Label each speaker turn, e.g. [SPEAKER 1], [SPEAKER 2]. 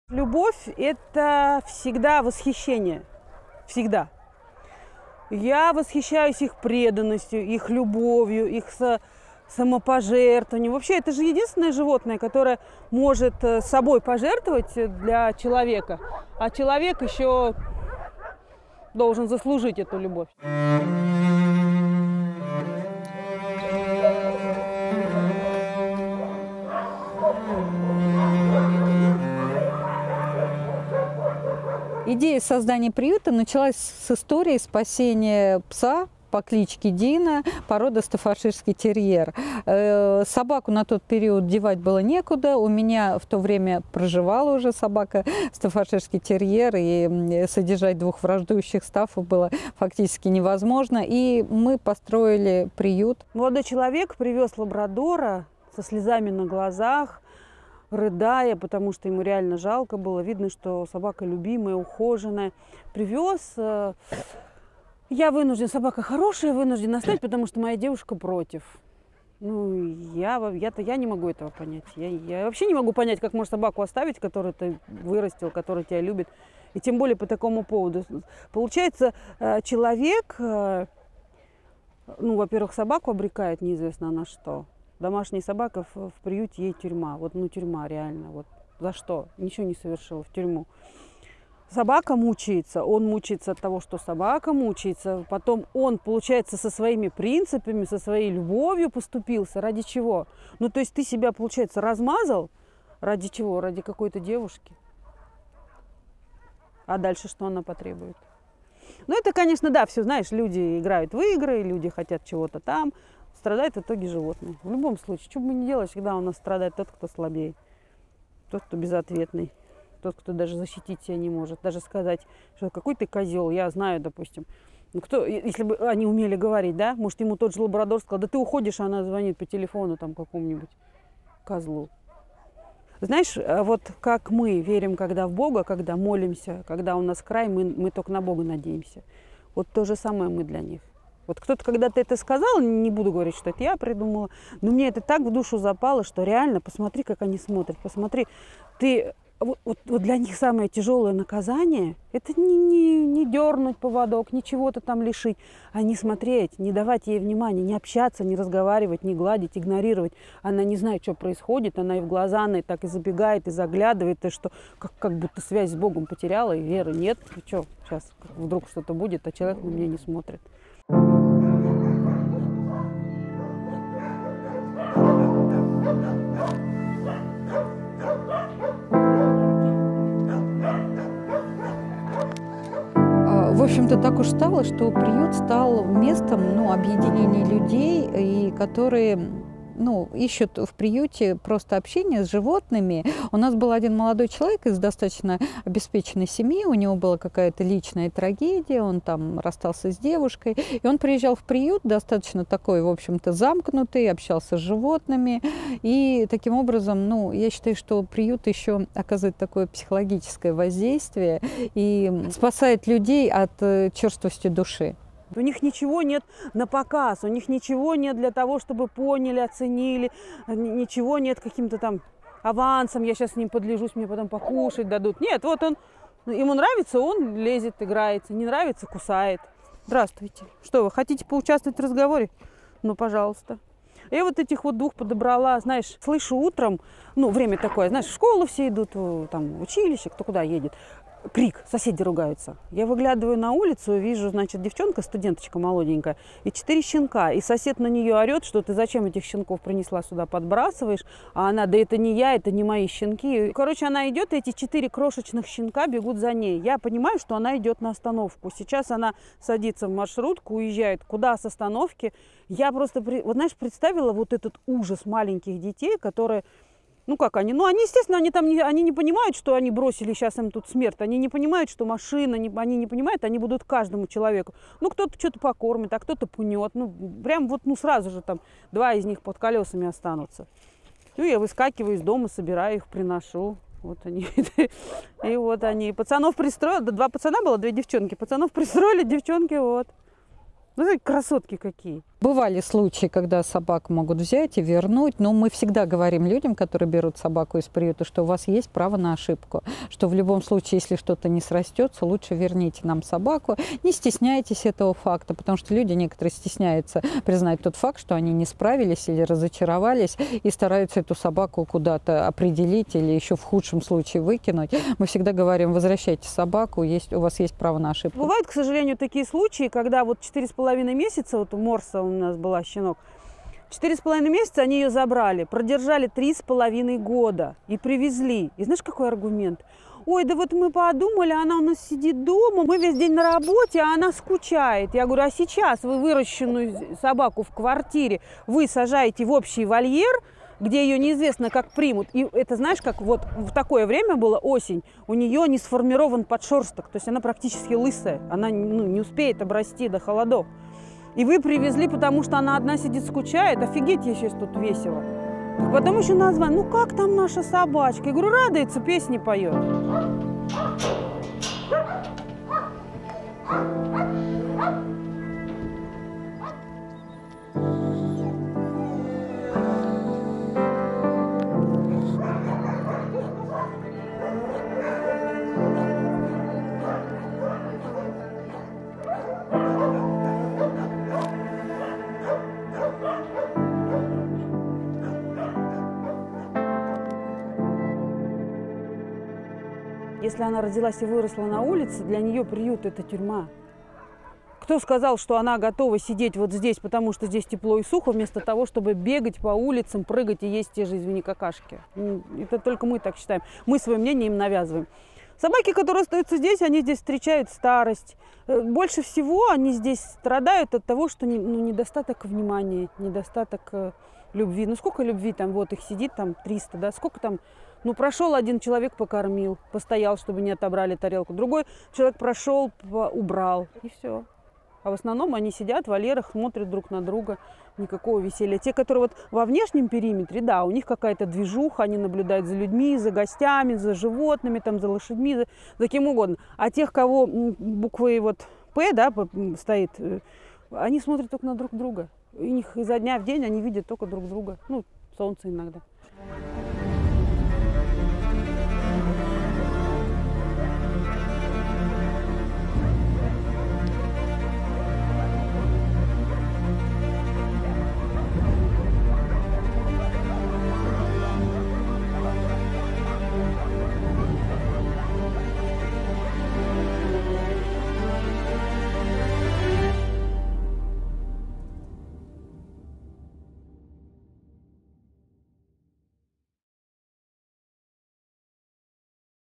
[SPEAKER 1] Любовь – это всегда восхищение. Всегда. Я восхищаюсь их преданностью, их любовью, их самопожертвованием. Вообще, это же единственное животное, которое может собой пожертвовать для человека, а человек еще должен заслужить эту любовь.
[SPEAKER 2] Идея создания приюта началась с истории спасения пса по кличке Дина, порода стаффордширский терьер. Собаку на тот период девать было некуда. У меня в то время проживала уже собака стаффордширский терьер, и содержать двух враждующих стаффов было фактически невозможно. И мы построили приют.
[SPEAKER 1] Молодой человек привез лабрадора со слезами на глазах, рыдая, потому что ему реально жалко было. Видно, что собака любимая, ухоженная. Привез. Я вынужден, собака хорошая, вынужден оставить, потому что моя девушка против. Ну, я не могу этого понять. Я вообще не могу понять, как можно собаку оставить, которую ты вырастил, которая тебя любит. И тем более по такому поводу. Получается, человек, ну, во-первых, собаку обрекает неизвестно на что. Домашняя собака в приюте, ей тюрьма. Вот, ну, тюрьма реально. Вот за что? Ничего не совершил, в тюрьму. Собака мучается, он мучается от того, что собака мучается. Потом он, получается, со своими принципами, со своей любовью поступился. Ради чего? Ну, то есть ты себя, получается, размазал. Ради чего? Ради какой-то девушки. А дальше что она потребует? Ну, это, конечно, да, все, знаешь, люди играют в игры, люди хотят чего-то там. Страдает в итоге животное. В любом случае, что бы мы ни делали, всегда у нас страдает тот, кто слабее. Тот, кто безответный. Тот, кто даже защитить себя не может. Даже сказать, что какой ты козел, я знаю, допустим. Ну, кто, если бы они умели говорить, да, может, ему тот же лабрадор сказал, да ты уходишь, а она звонит по телефону там какому-нибудь козлу. Знаешь, вот как мы верим, когда в Бога, когда молимся, когда у нас край, мы только на Бога надеемся. Вот то же самое мы для них. Вот кто-то когда-то это сказал, не буду говорить, что это я придумала, но мне это так в душу запало, что реально, посмотри, как они смотрят, посмотри, ты... Вот для них самое тяжелое наказание – это не дернуть поводок, не чего-то там лишить, а не смотреть, не давать ей внимания, не общаться, не разговаривать, не гладить, игнорировать. Она не знает, что происходит, она и в глаза, она и так и забегает, и заглядывает, и что как будто связь с Богом потеряла, и веры нет. И что, сейчас вдруг что-то будет, а человек на меня не смотрит.
[SPEAKER 2] В общем-то, так уж стало, что приют стал местом, ну, объединения людей, и которые, ну, ищут в приюте просто общение с животными. У нас был один молодой человек из достаточно обеспеченной семьи, у него была какая-то личная трагедия, он там расстался с девушкой, и он приезжал в приют, достаточно такой, в общем-то, замкнутый, общался с животными, и таким образом, ну, я считаю, что приют еще оказывает такое психологическое воздействие и спасает людей от черствости души.
[SPEAKER 1] У них ничего нет на показ, у них ничего нет для того, чтобы поняли, оценили, ничего нет каким-то там авансом, я сейчас с ним подлежусь, мне потом покушать дадут. Нет, вот он, ему нравится, он лезет, играется, не нравится, кусает. Здравствуйте. Что, вы хотите поучаствовать в разговоре? Ну, пожалуйста. Я вот этих вот двух подобрала, знаешь, слышу утром, ну, время такое, знаешь, в школу все идут, там, в училище, кто куда едет. Крик, соседи ругаются. Я выглядываю на улицу, вижу, значит, девчонка, студенточка молоденькая, и 4 щенка. И сосед на нее орет, что ты зачем этих щенков принесла сюда, подбрасываешь. А она, да это не я, это не мои щенки. Короче, она идет, и эти 4 крошечных щенка бегут за ней. Я понимаю, что она идет на остановку. Сейчас она садится в маршрутку, уезжает. Куда с остановки? Я просто, вот знаешь, представила вот этот ужас маленьких детей, которые... Ну как они? Ну они, естественно, они не понимают, что они бросили сейчас им тут смерть. Они не понимают, что машина, они не понимают, они будут каждому человеку. Ну кто-то что-то покормит, а кто-то пнет. Ну прям вот, ну сразу же там 2 из них под колесами останутся. Ну я выскакиваю из дома, собираю их, приношу. Вот они. И вот они. Пацанов пристроили, 2 пацана было, 2 девчонки. Пацанов пристроили, девчонки вот. Ну красотки какие.
[SPEAKER 2] Бывали случаи, когда собак могут взять и вернуть, но мы всегда говорим людям, которые берут собаку из приюта, что у вас есть право на ошибку, что в любом случае, если что-то не срастется, лучше верните нам собаку. Не стесняйтесь этого факта, потому что люди некоторые стесняются признать тот факт, что они не справились или разочаровались и стараются эту собаку куда-то определить или еще в худшем случае выкинуть. Мы всегда говорим, возвращайте собаку, у вас есть право на ошибку.
[SPEAKER 1] Бывают, к сожалению, такие случаи, когда вот 4,5 месяца, вот у Морса у нас была щенок, 4,5 месяца они ее забрали, продержали 3,5 года и привезли. И знаешь, какой аргумент? Ой, да вот мы подумали, она у нас сидит дома, мы весь день на работе, а она скучает. Я говорю, а сейчас вы выращенную собаку в квартире, вы сажаете в общий вольер, где ее неизвестно как примут. И это, знаешь, как вот в такое время было, осень, у нее не сформирован подшерсток, то есть она практически лысая, она не успеет обрасти до холодов. И вы привезли, потому что она одна сидит, скучает. Офигеть, ей сейчас тут весело. Потом еще назвали, ну как там наша собачка? Я говорю, радуется, песни поет. Если она родилась и выросла на улице, для нее приют – это тюрьма. Кто сказал, что она готова сидеть вот здесь, потому что здесь тепло и сухо, вместо того, чтобы бегать по улицам, прыгать и есть те же, извини, какашки? Это только мы так считаем. Мы свое мнение им навязываем. Собаки, которые остаются здесь, они здесь встречают старость. Больше всего они здесь страдают от того, что недостаток внимания, недостаток любви. Ну сколько любви там, вот их сидит там 300, да, сколько там. Ну, прошел один человек, покормил, постоял, чтобы не отобрали тарелку. Другой человек прошел, убрал, и все. А в основном они сидят в вольерах, смотрят друг на друга, никакого веселья. Те, которые вот во внешнем периметре, да, у них какая-то движуха, они наблюдают за людьми, за гостями, за животными, там, за лошадьми, за кем угодно. А тех, кого буквой вот «П», да, стоит, они смотрят только на друг друга. У них изо дня в день они видят только друг друга. Ну, солнце иногда.